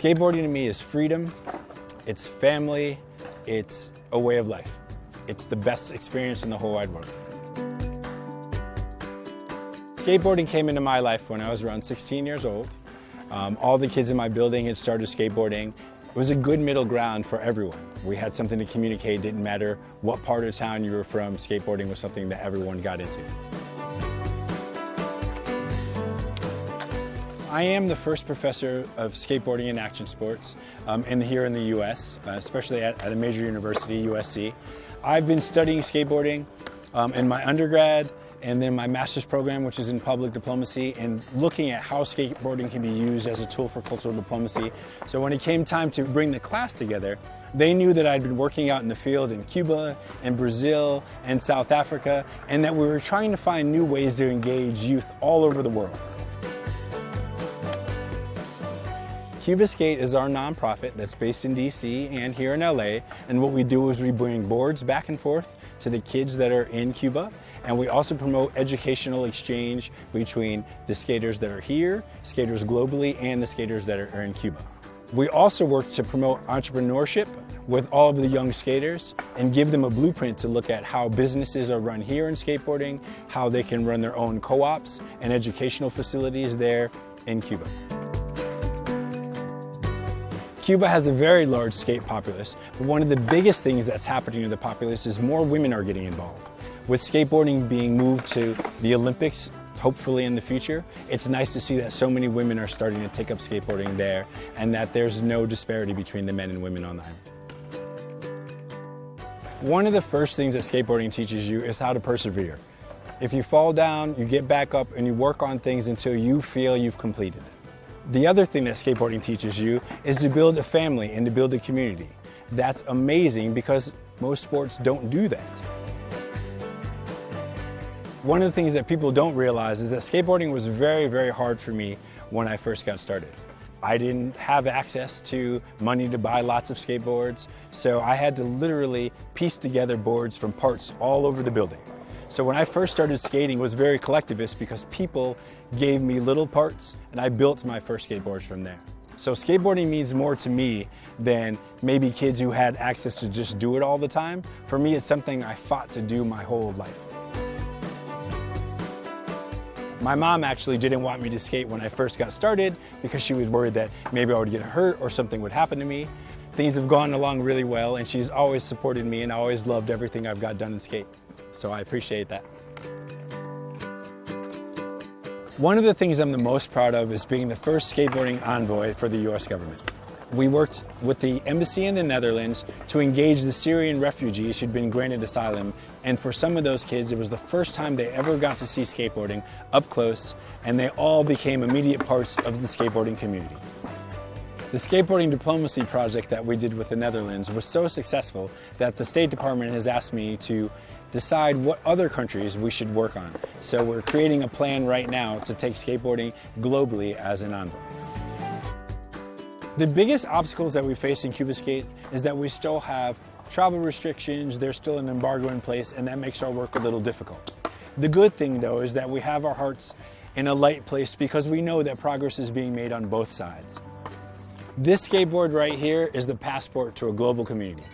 Skateboarding to me is freedom, it's family, it's a way of life. It's the best experience in the whole wide world. Skateboarding came into my life when I was around 16 years old. All the kids in my building had started skateboarding. It was a good middle ground for everyone. We had something to communicate. It didn't matter what part of town you were from, skateboarding was something that everyone got into. I am the first professor of skateboarding and action sports here in the US, especially at a major university, USC. I've been studying skateboarding in my undergrad and then my master's program, which is in public diplomacy, and looking at how skateboarding can be used as a tool for cultural diplomacy. So when it came time to bring the class together, they knew that I'd been working out in the field in Cuba and Brazil and South Africa, and that we were trying to find new ways to engage youth all over the world. Cuba Skate is our nonprofit that's based in DC and here in LA, and what we do is we bring boards back and forth to the kids that are in Cuba, and we also promote educational exchange between the skaters that are here, skaters globally, and the skaters that are in Cuba. We also work to promote entrepreneurship with all of the young skaters and give them a blueprint to look at how businesses are run here in skateboarding, how they can run their own co-ops and educational facilities there in Cuba. Cuba has a very large skate populace, but one of the biggest things that's happening to the populace is more women are getting involved. With skateboarding being moved to the Olympics, hopefully in the future, it's nice to see that so many women are starting to take up skateboarding there and that there's no disparity between the men and women on the island. One of the first things that skateboarding teaches you is how to persevere. If you fall down, you get back up and you work on things until you feel you've completed it. The other thing that skateboarding teaches you is to build a family and to build a community. That's amazing because most sports don't do that. One of the things that people don't realize is that skateboarding was very, very hard for me when I first got started. I didn't have access to money to buy lots of skateboards, so I had to literally piece together boards from parts all over the building. So when I first started skating, it was very collectivist because people gave me little parts and I built my first skateboards from there. So skateboarding means more to me than maybe kids who had access to just do it all the time. For me, it's something I fought to do my whole life. My mom actually didn't want me to skate when I first got started because she was worried that maybe I would get hurt or something would happen to me. Things have gone along really well and she's always supported me and always loved everything I've got done in skate. So I appreciate that. One of the things I'm the most proud of is being the first skateboarding envoy for the US government. We worked with the embassy in the Netherlands to engage the Syrian refugees who'd been granted asylum, and for some of those kids it was the first time they ever got to see skateboarding up close, and they all became immediate parts of the skateboarding community. The skateboarding diplomacy project that we did with the Netherlands was so successful that the State Department has asked me to decide what other countries we should work on. So we're creating a plan right now to take skateboarding globally as an envoy. The biggest obstacles that we face in Cuba Skate is that we still have travel restrictions, there's still an embargo in place, and that makes our work a little difficult. The good thing though is that we have our hearts in a light place because we know that progress is being made on both sides. This skateboard right here is the passport to a global community.